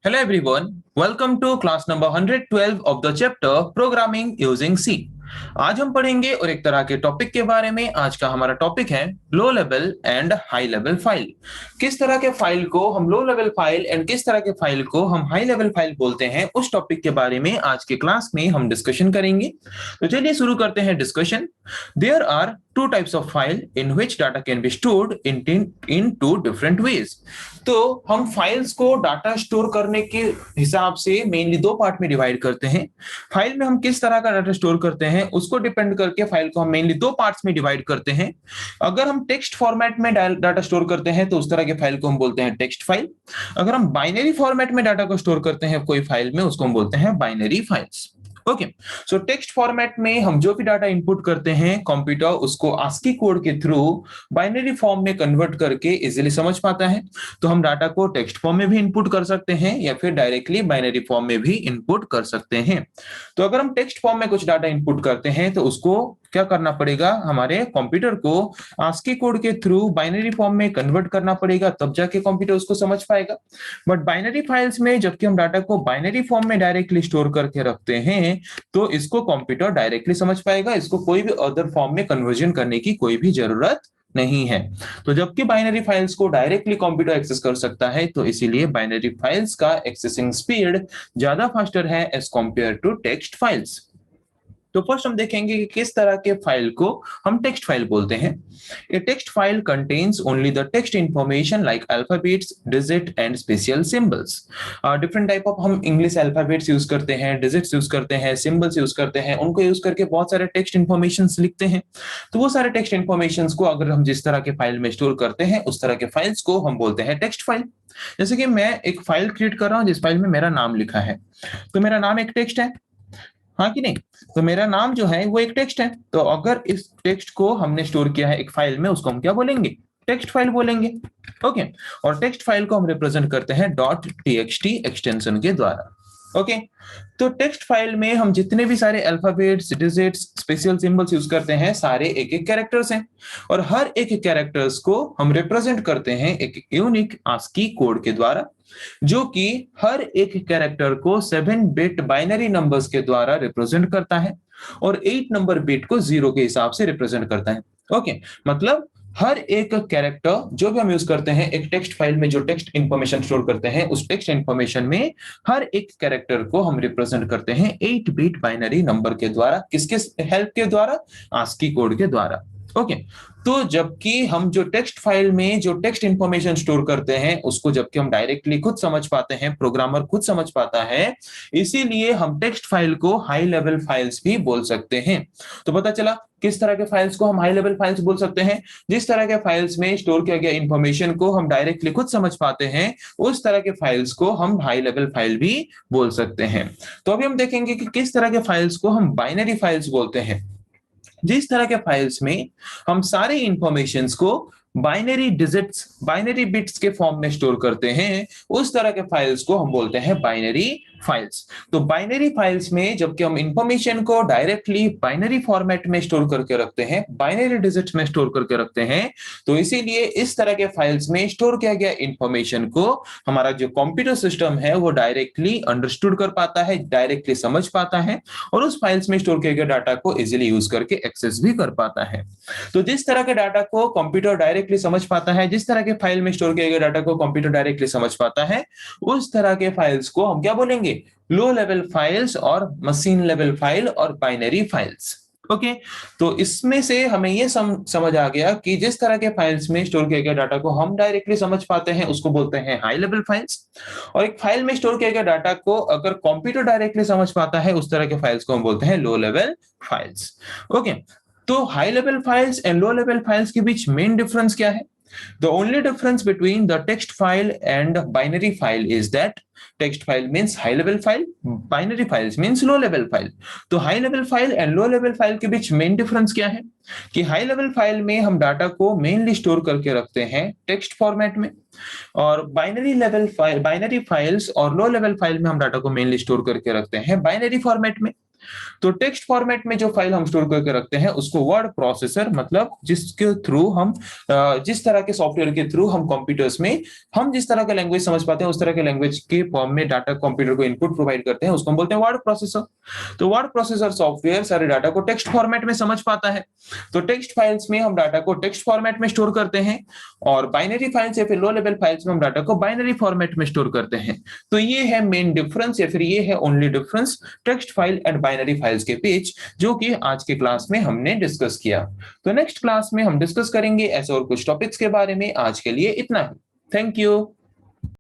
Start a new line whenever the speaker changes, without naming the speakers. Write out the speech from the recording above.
Hello everyone, welcome to class number 112 of the chapter Programming using C। आज हम पढ़ेंगे और एक तरह के टॉपिक के बारे में। आज का हमारा टॉपिक है low level and high level file. किस तरह के फाइल को हम लो लेवल फाइल एंड किस तरह के फाइल को हम हाई लेवल फाइल बोलते हैं, उस टॉपिक के बारे में आज के क्लास में हम डिस्कशन करेंगे। तो चलिए शुरू करते हैं discussion. There are two types of file in which data can be stored in two different ways। तो हम फाइल्स को डाटा स्टोर करने के हिसाब से मेनली दो पार्ट में डिवाइड करते हैं। फाइल में हम किस तरह का डाटा स्टोर करते हैं उसको डिपेंड करके फाइल को हम मेनली दो पार्ट्स में डिवाइड करते हैं। अगर हम टेक्स्ट फॉर्मेट में डाटा स्टोर करते हैं तो उस तरह के फाइल को हम बोलते हैं टेक्स्ट फाइल। अगर हम बाइनरी फॉर्मेट में डाटा को स्टोर करते हैं कोई फाइल में, उसको हम बोलते हैं बाइनरी फाइल्स। ओके, सो टेक्स्ट फॉर्मेट में हम जो भी डाटा इनपुट करते हैं, कंप्यूटर उसको आस्की कोड के थ्रू बाइनरी फॉर्म में कन्वर्ट करके इजीली समझ पाता है। तो हम डाटा को टेक्स्ट फॉर्म में भी इनपुट कर सकते हैं या फिर डायरेक्टली बाइनरी फॉर्म में भी इनपुट कर सकते हैं। तो अगर हम टेक्स्ट फॉर्म में कुछ डाटा इनपुट करते हैं तो उसको क्या करना पड़ेगा, हमारे कंप्यूटर को आस्की कोड के थ्रू बाइनरी फॉर्म में कन्वर्ट करना पड़ेगा, तब जाके कंप्यूटर उसको समझ पाएगा। बट बाइनरी फाइल्स में जबकि हम डाटा को बाइनरी फॉर्म में डायरेक्टली स्टोर करके रखते हैं तो इसको कंप्यूटर डायरेक्टली समझ पाएगा, इसको कोई भी अदर फॉर्म में कन्वर्जन करने की कोई भी जरूरत नहीं है। तो जबकि बाइनरी फाइल्स को डायरेक्टली कंप्यूटर एक्सेस कर सकता है, तो इसीलिए बाइनरी फाइल्स का एक्सेसिंग स्पीड ज्यादा फास्टर है as compare to text files. तो फर्स्ट हम देखेंगे कि किस तरह के फाइल को हम टेक्स्ट फाइल बोलते हैं। ए text file contains only the text information like alphabets, digit and special symbols. Different type of हम इंग्लिश अल्फाबेट्स यूज करते हैं, डिजिट्स यूज करते हैं, सिंबल्स यूज करते हैं, उनको यूज करके बहुत सारे टेक्स्ट इंफॉर्मेशन लिखते हैं। तो वो सारे टेक्स्ट इंफॉर्मेशन को अगर हम जिस तरह के फाइल में स्टोर करते हैं उस तरह के फाइल्स को हम बोलते हैं टेक्स्ट फाइल। जैसे कि मैं एक फाइल क्रिएट कर रहा हूं जिस फाइल में मेरा नाम लिखा है, तो मेरा नाम एक टेक्स्ट है, हाँ कि नहीं? तो मेरा नाम जो है वो एक टेक्स्ट है। तो अगर इस टेक्स्ट को हमने स्टोर किया है एक फाइल में, उसको हम क्या बोलेंगे? टेक्स्ट फाइल बोलेंगे। ओके, और टेक्स्ट फाइल को हम रिप्रेजेंट करते हैं डॉट टीएक्सटी एक्सटेंशन के द्वारा। ओके, तो टेक्स्ट फाइल में हम जितने भी सारे alphabets, digits, special symbols use करते हैं, सारे एक एक कैरेक्टर्स हैं और हर एक कैरेक्टर्स को हम रिप्रेजेंट करते हैं एक यूनिक आस्की कोड के द्वारा, जो कि हर एक कैरेक्टर को 7 बिट बाइनरी नंबर्स के द्वारा रिप्रेजेंट करता है और 8 नंबर बिट को 0 के हिसाब से रिप्रेजेंट करता है। ओके, मतलब हर एक कैरेक्टर जो भी हम यूज करते हैं एक टेक्स्ट फाइल में, जो टेक्स्ट इंफॉर्मेशन स्टोर करते हैं, उस टेक्स्ट इंफॉर्मेशन में हर एक कैरेक्टर को हम रिप्रेजेंट करते हैं 8 बिट बाइनरी नंबर के द्वारा। किसके हेल्प के द्वारा? आस्की कोड के द्वारा। ओके, तो जबकि हम जो टेक्स्ट फाइल में जो टेक्स्ट इंफॉर्मेशन स्टोर करते हैं उसको जबकि हम डायरेक्टली खुद समझ पाते हैं, प्रोग्रामर खुद समझ पाता है, इसीलिए हम टेक्स्ट फाइल को हाई लेवल फाइल्स भी बोल सकते हैं। तो पता चला किस तरह के फाइल्स को हम हाई लेवल फाइल्स बोल सकते हैं। जिस तरह के फाइल्स में स्टोर किया गया इंफॉर्मेशन को हम डायरेक्टली खुद समझ पाते हैं, उस तरह के फाइल्स को हम हाई लेवल फाइल भी बोल सकते हैं। तो अभी हम देखेंगे कि किस तरह के फाइल्स को हम बाइनरी फाइल्स बोलते हैं। जिस तरह के फाइल्स में हम सारे इंफॉर्मेशंस को बाइनरी डिजिट्स, बाइनरी बिट्स के फॉर्म में स्टोर करते हैं, उस तरह के फाइल्स को हम बोलते हैं बाइनरी फाइल्स। तो बाइनरी फाइल्स में जबकि हम इंफॉर्मेशन को डायरेक्टली बाइनरी फॉर्मेट में स्टोर करके रखते हैं, बाइनरी डिजिट्स में स्टोर करके रखते हैं, तो इसीलिए इस तरह के फाइल्स में स्टोर किया गया इंफॉर्मेशन को हमारा जो कंप्यूटर सिस्टम है वो डायरेक्टली अंडरस्टूड कर पाता है, डायरेक्टली समझ पाता है और उस फाइल्स में स्टोर किए गए डाटा को इजीली यूज करके एक्सेस भी कर पाता है। तो जिस तरह के डाटा को कंप्यूटर डायरेक्टली समझ पाता है, जिस तरह के फाइल में स्टोर किए गए डाटा को कंप्यूटर डायरेक्टली समझ पाता है, उस तरह के फाइल्स को हम क्या बोलेंगे? लो लेवल फाइल्स और मशीन लेवल फाइल और बाइनरी फाइल्स। ओके, तो इसमें से हमें यह समझ आ गया कि जिस तरह के फाइल्स में स्टोर किए गए डाटा को हम डायरेक्टली समझ पाते हैं उसको बोलते हैं हाई लेवल फाइल्स, और एक फाइल में स्टोर किए गए डाटा को अगर कंप्यूटर डायरेक्टली समझ पाता है उस तरह के फाइल्स को हम बोलते हैं लो लेवल फाइल्स। ओके, तो high level files and low level files के बीच मेन डिफरेंस क्या है? The only difference between the text file and binary file is that text file means high level file, binary files means low level file। तो high level file and low level file के बीच main difference क्या है कि high level file में हम data को mainly store करके रखते हैं टेक्स्ट फॉर्मेट में, और बाइनरी फाइल्स और लो लेवल फाइल में हम डाटा को मेनली स्टोर करके रखते हैं बाइनरी फॉर्मेट में। तो टेक्स्ट फॉर्मेट में जो फाइल हम स्टोर करके रखते हैं उसको वर्ड प्रोसेसर, मतलब जिसके थ्रू हम जिस तरह के सॉफ्टवेयर के थ्रू हम कंप्यूटर्स में हम जिस तरह का लैंग्वेज समझ पाते हैं उस तरह के लैंग्वेज के फॉर्म में डाटा कंप्यूटर को इनपुट प्रोवाइड करते हैं, उसको हम बोलते हैं वर्ड प्रोसेसर। तो वर्ड प्रोसेसर सॉफ्टवेयर सारे डाटा को टेक्स्ट फॉर्मेट में समझ पाता है। तो टेक्स्ट फाइल्स में हम डाटा को टेक्स्ट फॉर्मेट में स्टोर करते हैं, और बाइनरी फाइल्स या फिर लो लेवल फाइल्स में हम डाटा को बाइनरी फॉर्मेट में स्टोर करते हैं। तो ये है मेन डिफरेंस, या फिर ये है only difference text file and binary files के बीच, जो कि आज के क्लास में हमने डिस्कस किया। तो नेक्स्ट क्लास में हम डिस्कस करेंगे ऐसे और कुछ टॉपिक्स के बारे में। आज के लिए इतना ही। Thank you.